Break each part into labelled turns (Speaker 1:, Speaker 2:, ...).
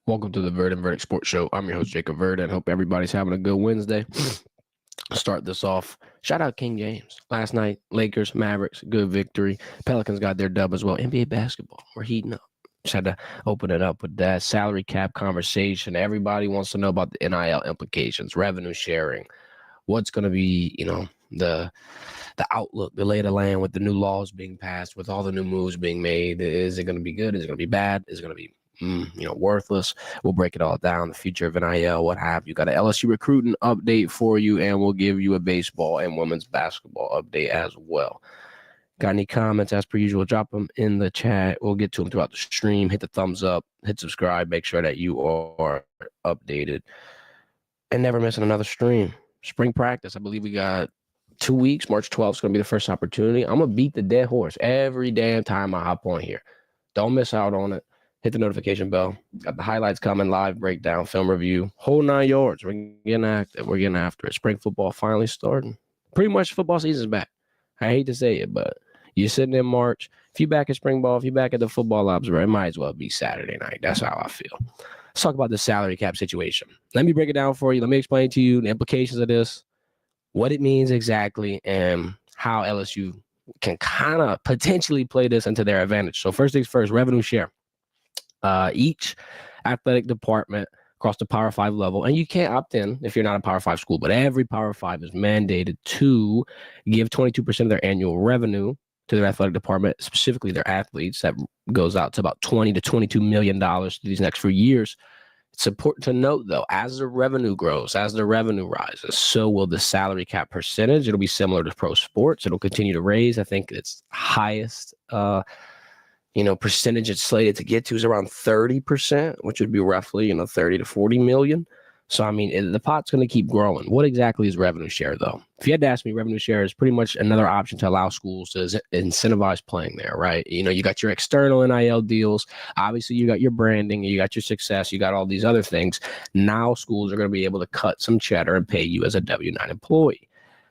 Speaker 1: Welcome to the Verdin Sports Show. I'm your host, Jacob Verdin. Hope everybody's having a good Wednesday. Start this off. Shout out King James. Last night, Lakers, Mavericks, good victory. Pelicans got their dub as well. NBA basketball, we're heating up. Just had to open it up with that salary cap conversation. Everybody wants to know about the NIL implications, revenue sharing. What's going to be, the outlook, the lay of the land with the new laws being passed, with all the new moves being made. Is it going to be good? Is it going to be bad? Is it going to be worthless? We'll break it all down. The future of NIL, what have you. Got an LSU recruiting update for you, and we'll give you a baseball and women's basketball update as well. Got any comments? As per usual, drop them in the chat. We'll get to them throughout the stream. Hit the thumbs up, hit subscribe, make sure that you are updated, and never missing another stream. Spring practice, I believe we got 2 weeks. March 12th is going to be the first opportunity. I'm going to beat the dead horse every damn time I hop on here. Don't miss out on it. Hit the notification bell. Got the highlights coming, live breakdown, film review, whole 9 yards. We're getting active. We're getting after it. Spring football finally starting. Pretty much football season's back. I hate to say it, but you're sitting in March. If you're back at spring ball, if you're back at the football ops, it might as well be Saturday night. That's how I feel. Let's talk about the salary cap situation. Let me break it down for you. Let me explain to you the implications of this, what it means exactly, and how LSU can kind of potentially play this into their advantage. So first things first, revenue share. Each athletic department across the Power 5 level, and you can't opt in if you're not a Power 5 school, but every Power 5 is mandated to give 22% of their annual revenue to their athletic department, specifically their athletes. That goes out to about $20 to $22 million these next few years. It's important to note, though, as the revenue grows, as the revenue rises, so will the salary cap percentage. It'll be similar to pro sports. It'll continue to raise. I think its highest percentage it's slated to get to is around 30%, which would be roughly, 30 to 40 million. So, I mean, the pot's going to keep growing. What exactly is revenue share, though? If you had to ask me, revenue share is pretty much another option to allow schools to incentivize playing there, right? You got your external NIL deals. Obviously, you got your branding, you got your success, you got all these other things. Now schools are going to be able to cut some cheddar and pay you as a W-9 employee.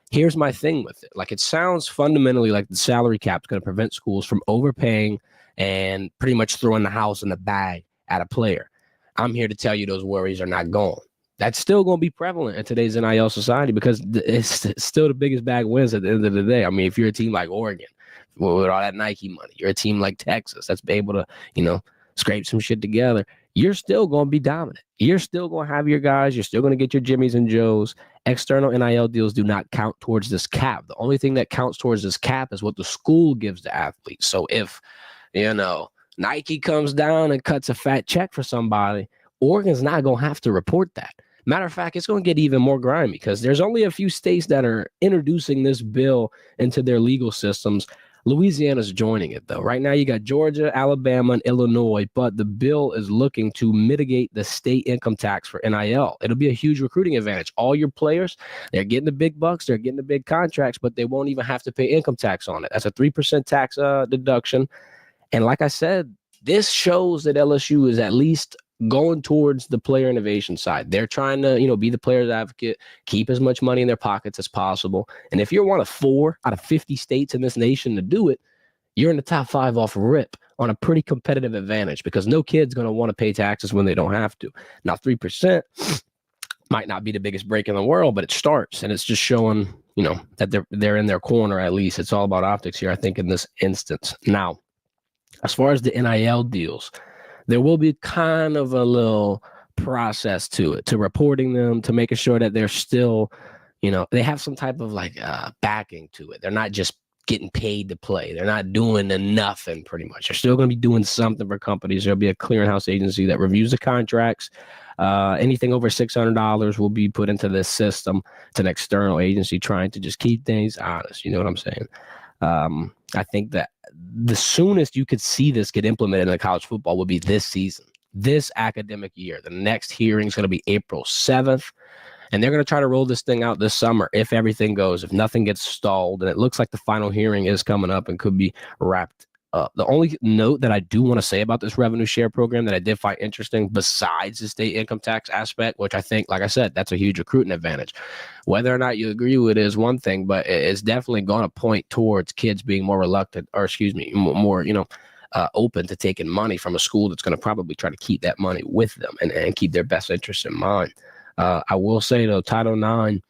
Speaker 1: Here's my thing with it. Like, it sounds fundamentally like the salary cap is going to prevent schools from overpaying and pretty much throwing the house in the bag at a player. I'm here to tell you those worries are not gone. That's still going to be prevalent in today's NIL society because it's still the biggest bag wins at the end of the day. I mean, if you're a team like Oregon with all that Nike money, you're a team like Texas that's able to, scrape some shit together, you're still going to be dominant. You're still going to have your guys. You're still going to get your Jimmies and Joes. External NIL deals do not count towards this cap. The only thing that counts towards this cap is what the school gives the athletes. So if, Nike comes down and cuts a fat check for somebody, Oregon's not going to have to report that. Matter of fact, it's going to get even more grimy because there's only a few states that are introducing this bill into their legal systems. Louisiana's joining it, though. Right now, you got Georgia, Alabama, and Illinois, but the bill is looking to mitigate the state income tax for NIL. It'll be a huge recruiting advantage. All your players, they're getting the big bucks, they're getting the big contracts, but they won't even have to pay income tax on it. That's a 3% tax deduction. And like I said, this shows that LSU is at least going towards the player innovation side. They're trying to, be the player's advocate, keep as much money in their pockets as possible. And if you're one of 4 out of 50 states in this nation to do it, you're in the top 5 off rip on a pretty competitive advantage because no kid's going to want to pay taxes when they don't have to. Now, 3% might not be the biggest break in the world, but it starts, and it's just showing, that they're in their corner at least. It's all about optics here, I think, in this instance. Now, as far as the NIL deals, there will be kind of a little process to it, to reporting them, to making sure that they're still, they have some type of backing to it. They're not just getting paid to play. They're not doing nothing pretty much. They're still going to be doing something for companies. There'll be a clearinghouse agency that reviews the contracts. Anything over $600 will be put into this system. It's an external agency trying to just keep things honest. You know what I'm saying? I think that the soonest you could see this get implemented in college football would be this season, this academic year. The next hearing is going to be April 7th, and they're going to try to roll this thing out this summer if everything goes, if nothing gets stalled. And it looks like the final hearing is coming up and could be wrapped up. The only note that I do want to say about this revenue share program that I did find interesting, besides the state income tax aspect, which I think, like I said, that's a huge recruiting advantage. Whether or not you agree with it is one thing, but it's definitely going to point towards kids being more reluctant, or more, open to taking money from a school that's going to probably try to keep that money with them and keep their best interests in mind. I will say, though, Title IX,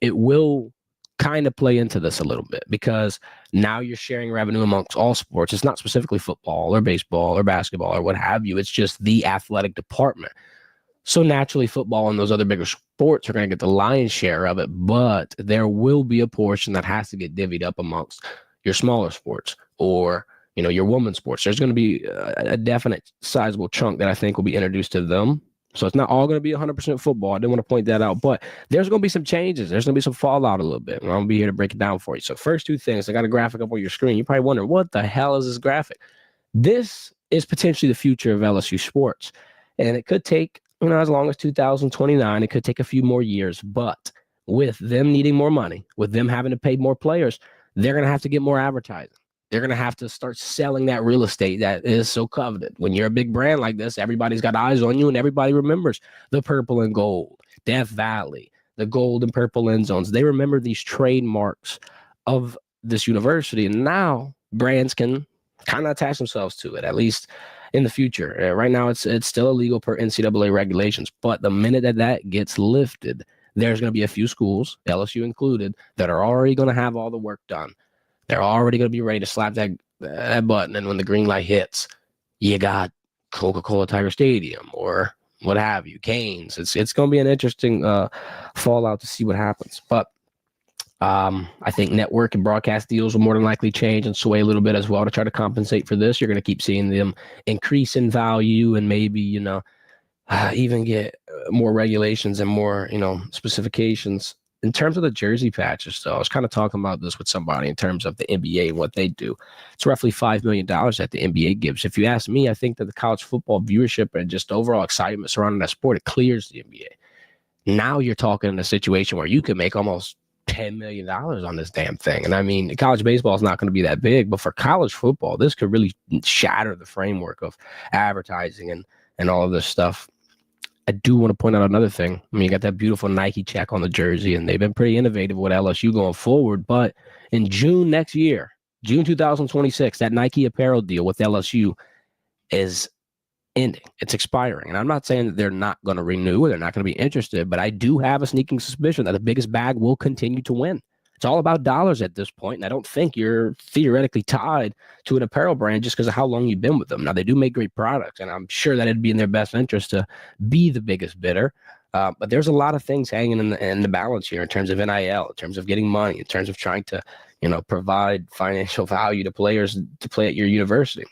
Speaker 1: it will kind of play into this a little bit because now you're sharing revenue amongst all sports. It's not specifically football or baseball or basketball or what have you. It's just the athletic department. So naturally, football and those other bigger sports are going to get the lion's share of it, but there will be a portion that has to get divvied up amongst your smaller sports or your women's sports. There's going to be a definite sizable chunk that I think will be introduced to them. So it's not all going to be 100% football. I didn't want to point that out, but there's going to be some changes. There's going to be some fallout a little bit. And I'm going to be here to break it down for you. So first two things, I got a graphic up on your screen. You're probably wondering, what the hell is this graphic? This is potentially the future of LSU sports. And it could take, as long as 2029, it could take a few more years. But with them needing more money, with them having to pay more players, they're going to have to get more advertising. They're going to have to start selling that real estate that is so coveted. When you're a big brand like this, everybody's got eyes on you and everybody remembers the purple and gold, Death Valley, the gold and purple end zones. They remember these trademarks of this university. And now brands can kind of attach themselves to it, at least in the future. Right now, it's still illegal per NCAA regulations. But the minute that gets lifted, there's going to be a few schools, LSU included, that are already going to have all the work done. They're already going to be ready to slap that button. And when the green light hits, you got Coca-Cola Tiger Stadium or what have you, Canes. It's going to be an interesting fallout to see what happens. But I think network and broadcast deals will more than likely change and sway a little bit as well to try to compensate for this. You're going to keep seeing them increase in value and maybe, even get more regulations and more, specifications. In terms of the jersey patches, though, I was kind of talking about this with somebody in terms of the NBA and what they do. It's roughly $5 million that the NBA gives. If you ask me, I think that the college football viewership and just overall excitement surrounding that sport, it clears the NBA. Now you're talking in a situation where you could make almost $10 million on this damn thing. And I mean, college baseball is not going to be that big, but for college football, this could really shatter the framework of advertising and all of this stuff. I do want to point out another thing. I mean, you got that beautiful Nike check on the jersey, and they've been pretty innovative with LSU going forward. But in June next year, June 2026, that Nike apparel deal with LSU is ending. It's expiring. And I'm not saying that they're not going to renew or they're not going to be interested, but I do have a sneaking suspicion that the biggest bag will continue to win. It's all about dollars at this point, and I don't think you're theoretically tied to an apparel brand just because of how long you've been with them. Now, they do make great products, and I'm sure that it'd be in their best interest to be the biggest bidder. But there's a lot of things hanging in the balance here in terms of NIL, in terms of getting money, in terms of trying to, provide financial value to players to play at your university.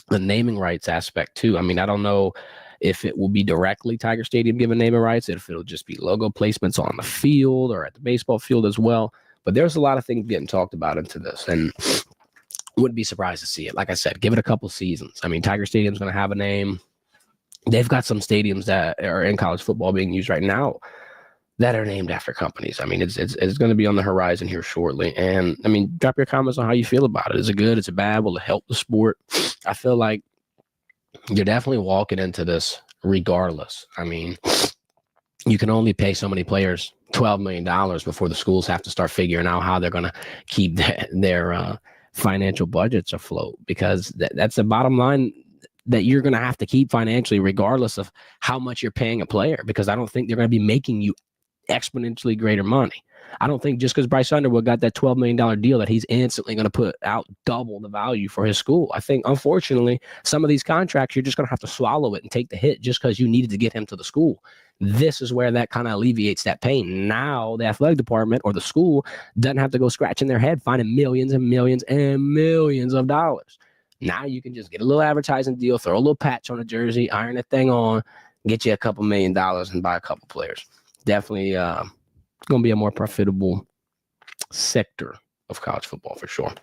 Speaker 1: The naming rights aspect, too. I mean, I don't know if it will be directly Tiger Stadium given naming rights, if it'll just be logo placements on the field or at the baseball field as well. But there's a lot of things getting talked about into this, and wouldn't be surprised to see it. Like I said, give it a couple seasons. I mean, Tiger Stadium's going to have a name. They've got some stadiums that are in college football being used right now that are named after companies. I mean, it's going to be on the horizon here shortly. And, I mean, drop your comments on how you feel about it. Is it good? Is it bad? Will it help the sport? I feel like you're definitely walking into this regardless. I mean, you can only pay so many players $12 million before the schools have to start figuring out how they're going to keep their financial budgets afloat, because that's the bottom line that you're going to have to keep financially, regardless of how much you're paying a player, because I don't think they're going to be making you exponentially greater money. I don't think just because Bryce Underwood got that $12 million deal that he's instantly going to put out double the value for his school. I think, unfortunately, some of these contracts, you're just going to have to swallow it and take the hit just because you needed to get him to the school. This is where that kind of alleviates that pain. Now the athletic department or the school doesn't have to go scratching their head finding millions and millions and millions of dollars. Now you can just get a little advertising deal, throw a little patch on a jersey, iron that thing on, get you a couple $1 million and buy a couple players. Definitely going to be a more profitable sector of college football for sure.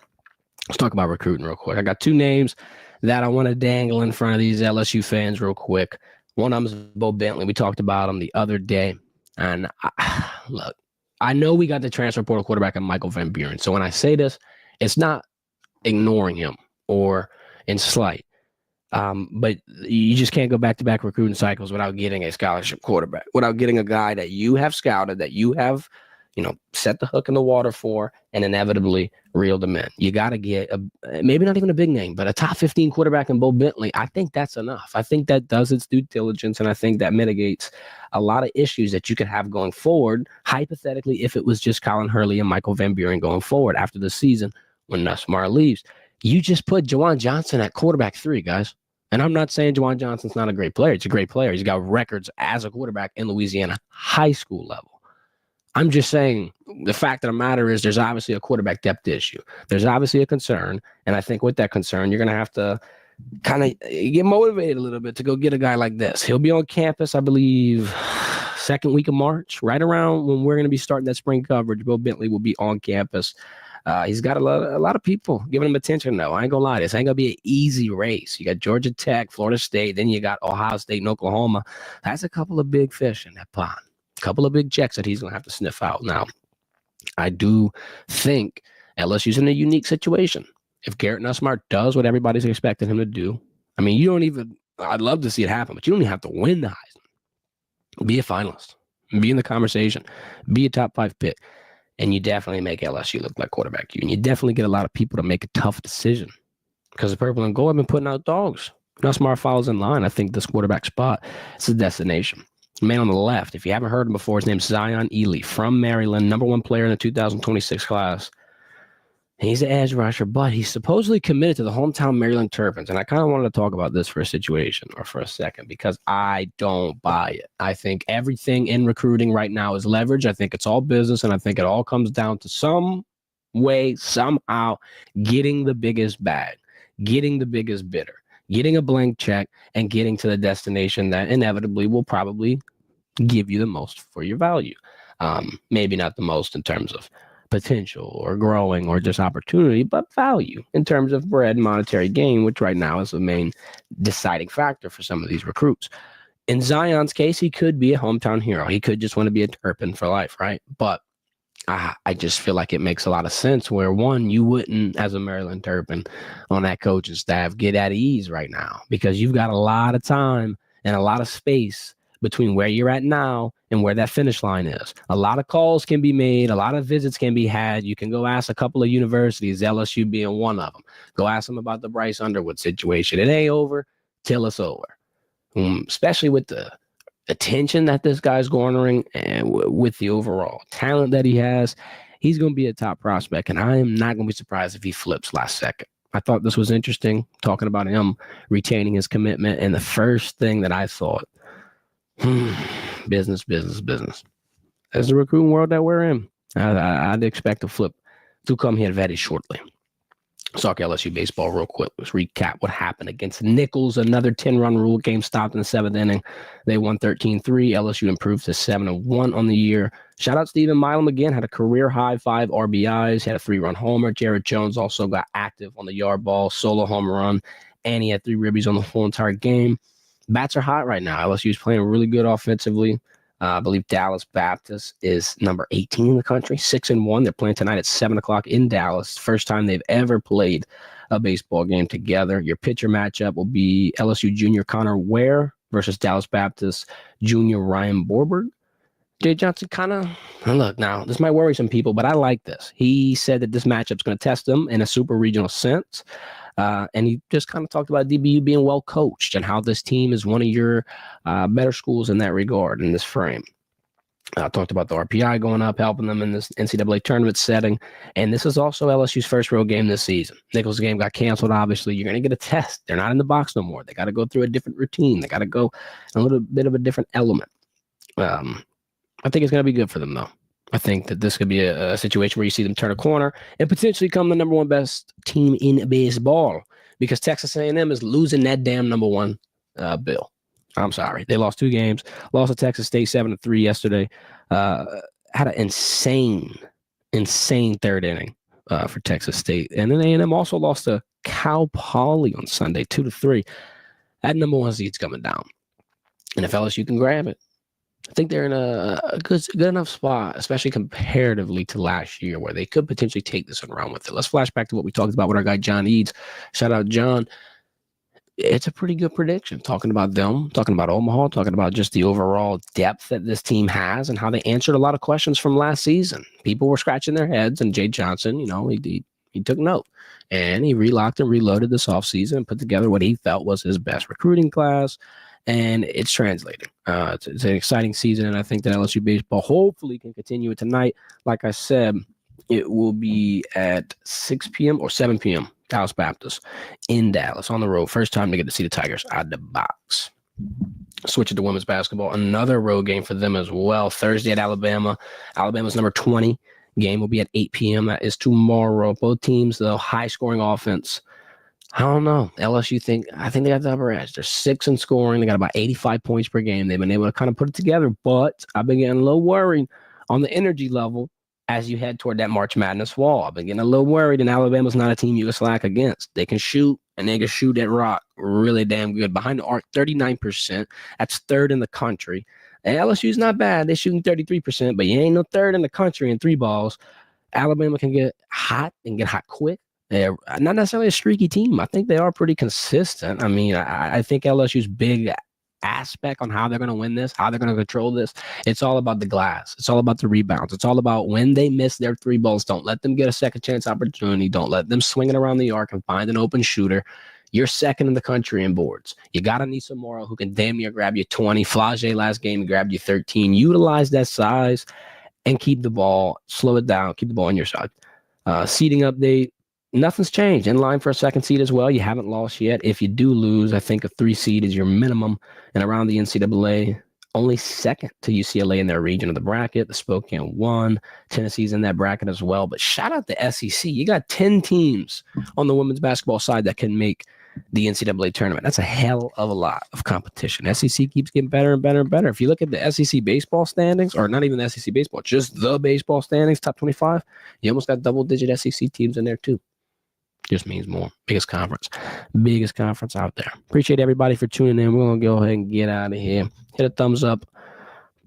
Speaker 1: Let's talk about recruiting real quick. I got two names that I want to dangle in front of these LSU fans real quick. One of them is Bo Bentley. We talked about him the other day. And look, I know we got the transfer portal quarterback in Michael Van Buren. So when I say this, it's not ignoring him or in slight. But you just can't go back-to-back recruiting cycles without getting a scholarship quarterback, without getting a guy that you have scouted, that you have, set the hook in the water for, and inevitably reel them in. You got to get maybe not even a big name, but a top 15 quarterback in Bo Bentley. I think that's enough. I think that does its due diligence, and I think that mitigates a lot of issues that you could have going forward, hypothetically, if it was just Colin Hurley and Michael Van Buren going forward after the season when Nussmeier leaves. You just put Juwan Johnson at quarterback 3, guys. And I'm not saying Juwan Johnson's not a great player. He's a great player. He's got records as a quarterback in Louisiana high school level. I'm just saying the fact of the matter is there's obviously a quarterback depth issue. There's obviously a concern. And I think with that concern, you're going to have to kind of get motivated a little bit to go get a guy like this. He'll be on campus, I believe, second week of March, right around when we're going to be starting that spring coverage. Bill Bentley will be on campus. He's got a lot of people giving him attention, though. I ain't going to lie. This ain't going to be an easy race. You got Georgia Tech, Florida State, then you got Ohio State and Oklahoma. That's a couple of big fish in that pond. A couple of big checks that he's going to have to sniff out. Now, I do think LSU's in a unique situation. If Garrett Nussmeier does what everybody's expecting him to do, I mean, I'd love to see it happen, but you don't even have to win the Heisman. Be a finalist. Be in the conversation. Be a top 5 pick. And you definitely make LSU look like quarterback you. And you definitely get a lot of people to make a tough decision. Because the purple and gold have been putting out dogs. Nussmeier follows in line. I think this quarterback spot is a destination. The man on the left, if you haven't heard him before, his name's Zion Ely from Maryland, number 1 player in the 2026 class. He's an edge rusher, but he's supposedly committed to the hometown Maryland Terrapins. And I kind of wanted to talk about this for a second, because I don't buy it. I think everything in recruiting right now is leverage. I think it's all business, and I think it all comes down to some way, somehow, getting the biggest bag, getting the biggest bidder, getting a blank check, and getting to the destination that inevitably will probably give you the most for your value. Maybe not the most in terms of potential or growing or just opportunity, but value in terms of bread and monetary gain, which right now is the main deciding factor for some of these recruits. In Zion's case, he could be a hometown hero. He could just want to be a Terrapin for life, right? But I just feel like it makes a lot of sense where, one, you wouldn't, as a Maryland Terrapin on that coaching staff, get at ease right now, because you've got a lot of time and a lot of space between where you're at now and where that finish line is. A lot of calls can be made. A lot of visits can be had. You can go ask a couple of universities, LSU being one of them. Go ask them about the Bryce Underwood situation. It ain't over till it's over, especially with the attention that this guy's garnering and with the overall talent that he has. He's going to be a top prospect, and I am not going to be surprised if he flips last second. I thought this was interesting, talking about him retaining his commitment, and the first thing that I thought, business. As the recruiting world that we're in, I'd expect a flip to come here very shortly. Let's talk LSU baseball real quick. Let's recap what happened against Nichols. Another 10-run rule game stopped in the 7th inning. They won 13-3. LSU improved to 7-1 on the year. Shout out Stephen Milam again. Had a career high 5 RBIs. Had a 3-run homer. Jared Jones also got active on the yard ball. Solo home run. And he had 3 ribbies on the whole entire game. Bats are hot right now. LSU is playing really good offensively. I believe Dallas Baptist is number 18 in the country, 6-1. They're playing tonight at 7 o'clock in Dallas. First time they've ever played a baseball game together. Your pitcher matchup will be LSU junior Connor Ware versus Dallas Baptist junior Ryan Borberg. Jay Johnson look, now, this might worry some people, but I like this. He said that this matchup's going to test them in a super regional sense. And he just kind of talked about DBU being well coached and how this team is one of your better schools in that regard, in this frame. Talked about the RPI going up, helping them in this NCAA tournament setting. And this is also LSU's first road game this season. Nichols' game got canceled, obviously. You're going to get a test. They're not in the box no more. They got to go through a different routine. They got to go a little bit of a different element. I think it's going to be good for them, though. I think that this could be a situation where you see them turn a corner and potentially become the number 1 best team in baseball, because Texas A&M is losing that damn number 1 bill. I'm sorry. They lost 2 games. Lost to Texas State 7-3 yesterday. Had an insane 3rd inning for Texas State. And then A&M also lost to Cal Poly on Sunday 2-3. That number 1 seed's coming down. And if LSU can grab it, I think they're in a good enough spot, especially comparatively to last year, where they could potentially take this one around with it. Let's flash back to what we talked about with our guy John Eads. Shout out John. it's a pretty good prediction. Talking about them, talking about Omaha, talking about just the overall depth that this team has and how they answered a lot of questions from last season. People were scratching their heads, and Jay Johnson, he took note, and he relocked and reloaded this offseason and put together what he felt was his best recruiting class, and it's translating. It's an exciting season, and I think that LSU baseball hopefully can continue it tonight. Like I said, it will be at 6 p.m. or 7 p.m. Dallas Baptist in Dallas on the road. First time to get to see the Tigers out of the box. Switch it to women's basketball. Another road game for them as well. Thursday at Alabama. Alabama's number 20. Game will be at 8 p.m. That is tomorrow. Both teams, though, high-scoring offense. I don't know. LSU I think they got the upper edge. They're 6 in scoring. They got about 85 points per game. They've been able to kind of put it together, but I've been getting a little worried on the energy level as you head toward that March Madness wall. I've been getting a little worried, and Alabama's not a team you can slack against. They can shoot, and they can shoot that rock really damn good. Behind the arc, 39%. That's third in the country. And LSU's not bad. They're shooting 33%, but you ain't no third in the country in 3 balls. Alabama can get hot and get hot quick. They're not necessarily a streaky team. I think they are pretty consistent. I mean, I think LSU's big aspect on how they're going to win this, how they're going to control this, it's all about the glass. It's all about the rebounds. It's all about when they miss their 3 balls, don't let them get a second chance opportunity. Don't let them swing it around the arc and find an open shooter. You're second in the country in boards. You got Anissa Morrow, who can damn near grab you 20. Flage last game grabbed you 13. Utilize that size and keep the ball, slow it down, keep the ball on your side. Seeding update. Nothing's changed. In line for a second seed as well. You haven't lost yet. If you do lose, I think a 3 seed is your minimum. And around the NCAA, only second to UCLA in their region of the bracket. The Spokane won. Tennessee's in that bracket as well. But shout out the SEC. You got 10 teams on the women's basketball side that can make the NCAA tournament. That's a hell of a lot of competition. SEC keeps getting better and better and better. If you look at the SEC baseball standings, or not even the SEC baseball, just the baseball standings, top 25, you almost got double-digit SEC teams in there too. Just means more. Biggest conference out there. Appreciate everybody for tuning in. We're going to go ahead and get out of here. Hit a thumbs up.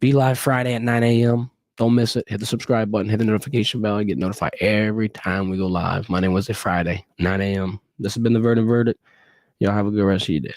Speaker 1: Be live Friday at 9 a.m. Don't miss it. Hit the subscribe button. Hit the notification bell. And get notified every time we go live. Monday, Wednesday, Friday, 9 a.m. This has been the Verdin Verdict. Y'all have a good rest of your day.